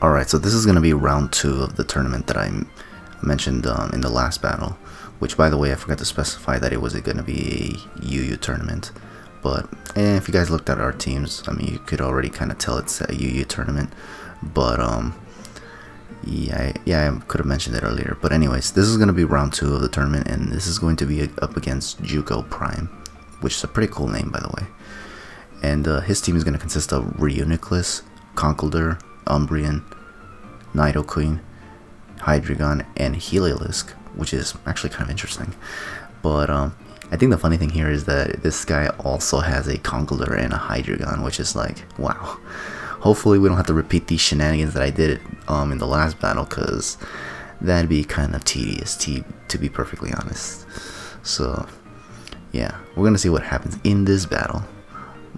Alright, so this is going to be round 2 of the tournament that I mentioned in the last battle. Which, by the way, I forgot to specify that it was going to be a UU tournament. But if you guys looked at our teams, I mean, you could already kind of tell it's a UU tournament. But yeah, I could have mentioned it earlier. But anyways, this is going to be round 2 of the tournament, and this is going to be up against Jukoprime, which is a pretty cool name, by the way. And his team is going to consist of Reuniclus, Conkeldurr, Umbreon, Nidoqueen, Hydreigon, and Heliolisk, which is actually kind of interesting. But I think the funny thing here is that this guy also has a Conkeldurr and a Hydreigon, which is like, wow. Hopefully we don't have to repeat these shenanigans that I did in the last battle, because that'd be kind of tedious, to be perfectly honest. So yeah, we're gonna see what happens in this battle.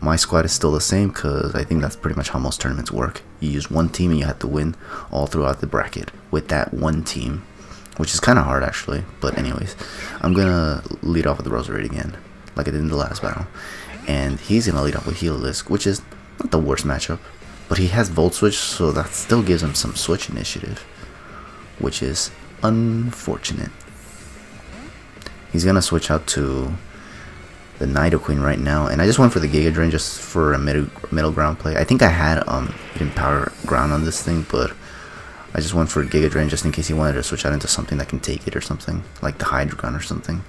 My squad is still the same, because I think that's pretty much how most tournaments work. You use one team and you have to win all throughout the bracket with that one team, which is kind of hard actually. But anyways, I'm gonna lead off with the Roserade again, like I did in the last battle. And he's gonna lead off with Heliolisk, which is not the worst matchup. But he has Volt Switch, so that still gives him some switch initiative, which is unfortunate. He's gonna switch out to the Nidoqueen right now, and I just went for the Giga Drain just for a middle ground play. I think I had Hidden Power Ground on this thing, but I just went for Giga Drain just in case he wanted to switch out into something that can take it or something, like the Hydreigon or something.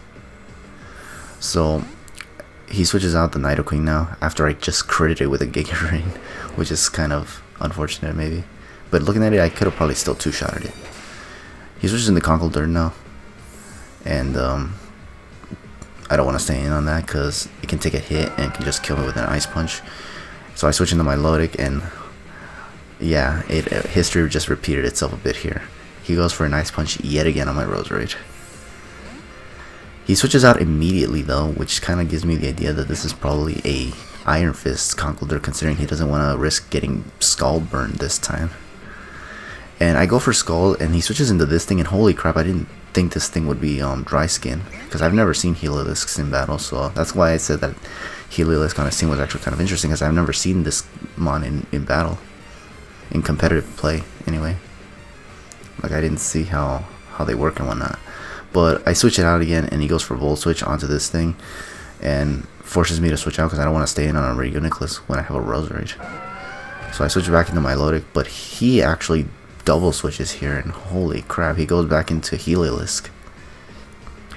So he switches out the Nidoqueen now after I just critted it with a Giga Drain, which is kind of unfortunate maybe. But looking at it, I could have probably still two-shotted it. He switches into Conkeldurr now, and I don't want to stay in on that because it can take a hit and can just kill me with an Ice Punch. So I switch into my Milotic, and yeah, history just repeated itself a bit here. He goes for an Ice Punch yet again on my Roserade. He switches out immediately though, which kind of gives me the idea that this is probably a Iron Fist Conkeldurr, considering he doesn't want to risk getting Scald burned this time. And I go for Scald, and he switches into this thing, and holy crap, I didn't think this thing would be Dry Skin, because I've never seen Heliolisk in battle, so that's why I said that Heliolisk on a scene was actually kind of interesting, because I've never seen this mon in battle, in competitive play anyway. Like, I didn't see how they work and whatnot. But I switch it out again, and he goes for Volt Switch onto this thing, and forces me to switch out because I don't want to stay in on a Reuniclus when I have a Roserade. So I switch back into Milotic, but he actually double switches here, and holy crap, he goes back into Heliolisk.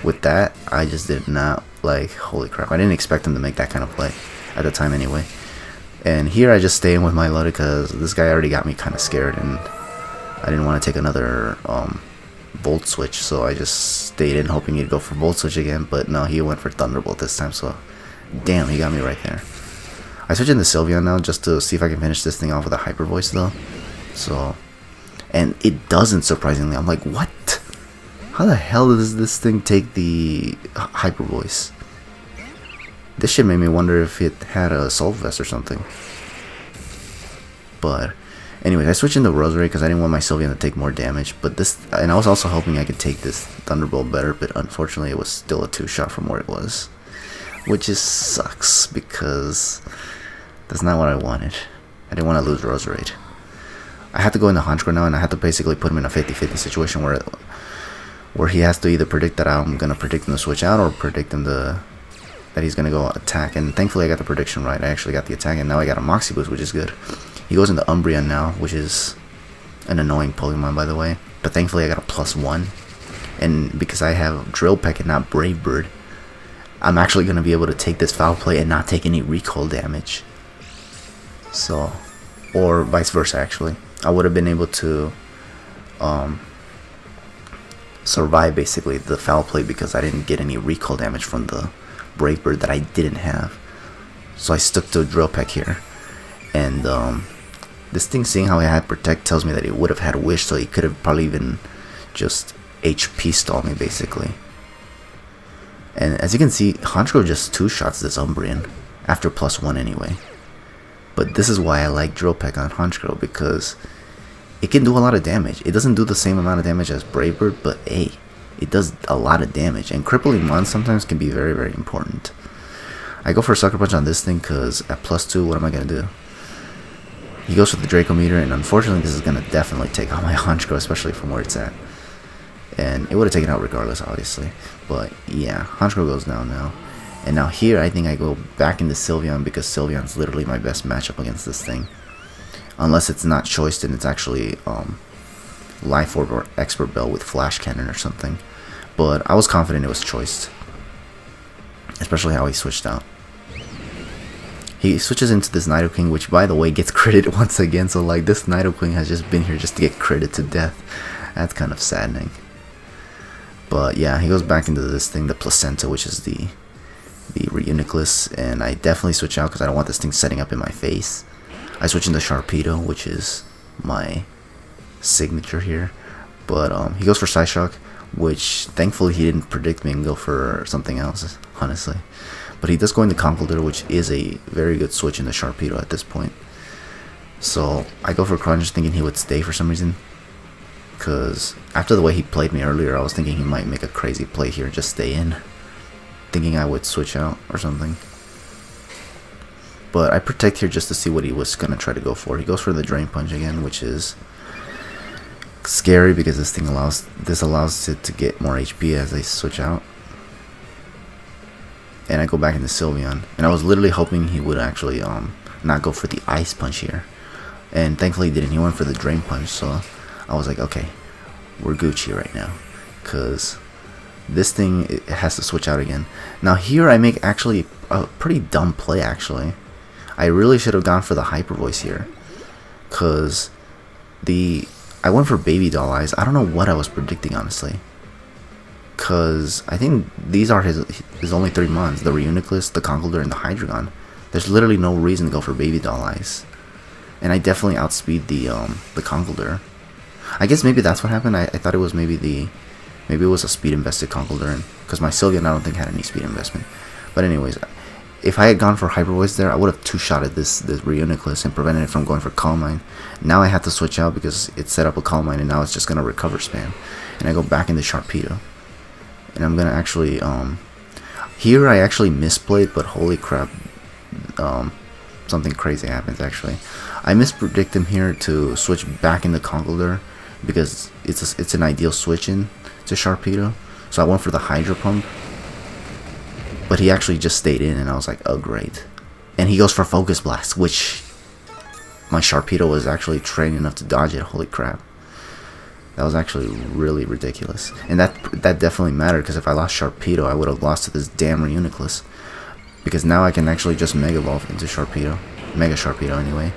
With that, I just did not, like, holy crap, I didn't expect him to make that kind of play at the time anyway. And here I just stay in with Milotic because this guy already got me kind of scared, and I didn't want to take another Volt Switch, so I just stayed in hoping he'd go for Volt Switch again, but no, he went for Thunderbolt this time, so damn, he got me right there. I switch into Sylveon now just to see if I can finish this thing off with a Hyper Voice though. So, and it doesn't, surprisingly. I'm like, what? How the hell does this thing take the Hyper Voice? This shit made me wonder if it had a Soul Vest or something. But anyways, I switched into Roserade because I didn't want my Sylveon to take more damage. But this, and I was also hoping I could take this Thunderbolt better, but unfortunately it was still a 2-shot from where it was, which just sucks because that's not what I wanted. I didn't want to lose Roserade. I had to go into Honchkrow now, and I had to basically put him in a 50-50 situation where he has to either predict that I'm gonna predict him to switch out, or predict him that he's gonna go attack. And thankfully I got the prediction right. I actually got the attack, and now I got a Moxie Boost, which is good. He goes into Umbreon now, which is an annoying Pokemon, by the way. But thankfully I got a +1. And because I have Drill Peck and not Brave Bird, I'm actually going to be able to take this Foul Play and not take any recoil damage. So, or vice versa actually. I would have been able to survive basically the Foul Play because I didn't get any recoil damage from the Brave Bird that I didn't have. So I stuck to Drill Peck here. And this thing, seeing how it had Protect, tells me that it would have had Wish, so he could have probably even just HP stall me basically. And as you can see, Honchkrow just 2-shots this Umbreon after +1 anyway. But this is why I like Drill Peck on Honchkrow, because it can do a lot of damage. It doesn't do the same amount of damage as Brave Bird, but hey, it does a lot of damage. And crippling mons sometimes can be very, very important. I go for a Sucker Punch on this thing because at +2, what am I going to do? He goes for the Draco meter, and unfortunately this is going to definitely take out my Honchkrow, especially from where it's at. And it would have taken out regardless, obviously. But yeah, Honchkrow goes down now. And now here, I think I go back into Sylveon, because Sylveon's literally my best matchup against this thing. Unless it's not choiced and it's actually Life Orb or Expert Bell with Flash Cannon or something. But I was confident it was choiced. Especially how he switched out. He switches into this Nidoking, which by the way gets critted once again. So like, this Nidoking has just been here just to get critted to death. That's kind of saddening. But yeah, he goes back into this thing, the Placenta, which is the Reuniclus, and I definitely switch out because I don't want this thing setting up in my face. I switch into Sharpedo, which is my signature here. But he goes for Psyshock, which thankfully he didn't predict me and go for something else, honestly. But he does go into Conkeldurr, which is a very good switch into Sharpedo at this point. So I go for Crunch, thinking he would stay for some reason. Because after the way he played me earlier, I was thinking he might make a crazy play here and just stay in. Thinking I would switch out or something. But I protect here just to see what he was going to try to go for. He goes for the Drain Punch again, which is scary because this allows it to get more HP as I switch out. And I go back into Sylveon. And I was literally hoping he would actually not go for the Ice Punch here. And thankfully he didn't. He went for the Drain Punch, so I was like, okay, we're Gucci right now. Because this thing, it has to switch out again. Now here I make actually a pretty dumb play actually. I really should have gone for the Hyper Voice here. Because I went for Baby Doll Eyes. I don't know what I was predicting honestly. Because I think these are his only 3 mons. The Reuniclus, the Conkeldurr, and the Hydreigon. There's literally no reason to go for Baby Doll Eyes. And I definitely outspeed the Conkeldurr. I guess maybe that's what happened. I thought it was maybe it was a speed invested Conkeldurr, because my Sylveon I don't think had any speed investment. But anyways, if I had gone for Hyper Voice there, I would have two-shotted this Reuniclus and prevented it from going for Calm Mind. Now I have to switch out because it set up a Calm Mind, and now it's just gonna recover spam. And I go back into Sharpedo. And I'm gonna actually here I actually misplayed, but holy crap, something crazy happens actually. I mispredict him here to switch back into Conkeldurr because it's an ideal switch in to Sharpedo. So I went for the Hydro Pump, but he actually just stayed in, and I was like, oh great. And he goes for Focus Blast, which my Sharpedo was actually trained enough to dodge it. Holy crap. That was actually really ridiculous. And that definitely mattered, because if I lost Sharpedo, I would have lost to this damn Reuniclus. Because now I can actually just Mega Evolve into Sharpedo. Mega Sharpedo anyway.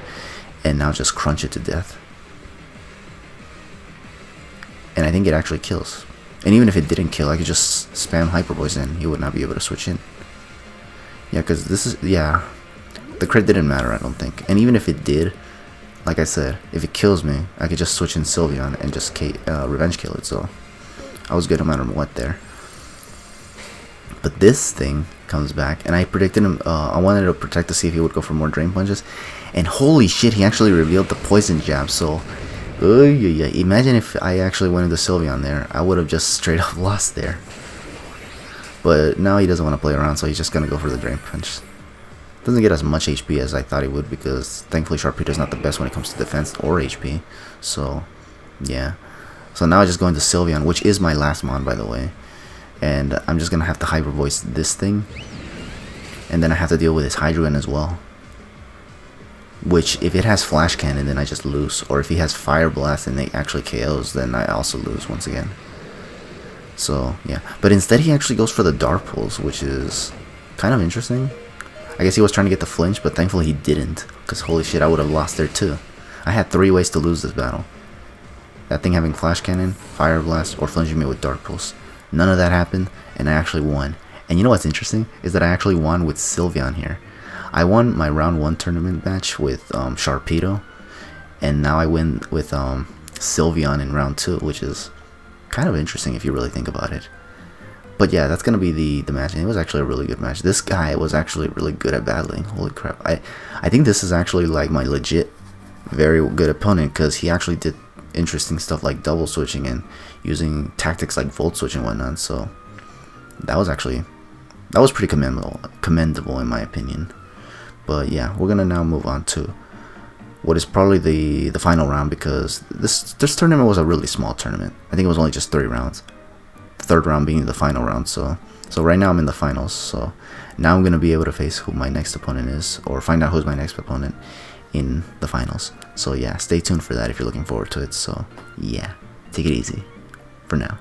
And now just crunch it to death. And I think it actually kills. And even if it didn't kill, I could just spam Hyper Voice and he would not be able to switch in. Yeah, because this is, yeah. The crit didn't matter, I don't think. And even if it did, like I said, if it kills me, I could just switch in Sylveon and just revenge kill it. So I was good no matter what there. But this thing comes back, and I predicted him. I wanted to protect to see if he would go for more Drain Punches. And holy shit, he actually revealed the Poison Jab. So imagine if I actually went into Sylveon there. I would have just straight up lost there. But now he doesn't want to play around, so he's just going to go for the Drain Punch. Doesn't get as much HP as I thought he would, because thankfully Sharpedo is not the best when it comes to defense or HP. So yeah. So now I just go into Sylveon, which is my last mon, by the way. And I'm just going to have to Hyper Voice this thing. And then I have to deal with his Hydreigon as well. Which, if it has Flash Cannon, then I just lose. Or if he has Fire Blast and it actually KOs, then I also lose once again. So yeah. But instead he actually goes for the Dark Pulse, which is kind of interesting. I guess he was trying to get the flinch, but thankfully he didn't. Because holy shit, I would have lost there too. I had 3 ways to lose this battle. That thing having Flash Cannon, Fire Blast, or flinching me with Dark Pulse. None of that happened, and I actually won. And you know what's interesting? Is that I actually won with Sylveon here. I won my round 1 tournament match with Sharpedo. And now I win with Sylveon in round 2, which is kind of interesting if you really think about it. But yeah, that's going to be the match, and it was actually a really good match. This guy was actually really good at battling. Holy crap. I think this is actually like my legit very good opponent, because he actually did interesting stuff like double switching and using tactics like Volt Switch and whatnot. So that was pretty commendable in my opinion. But yeah, we're going to now move on to what is probably the final round, because this tournament was a really small tournament. I think it was only just 3 rounds. The 3rd round being the final round. So right now I'm in the finals. So now I'm gonna be able to face who my next opponent is, or find out who's my next opponent in the finals. So yeah, stay tuned for that if you're looking forward to it. So yeah, take it easy for now.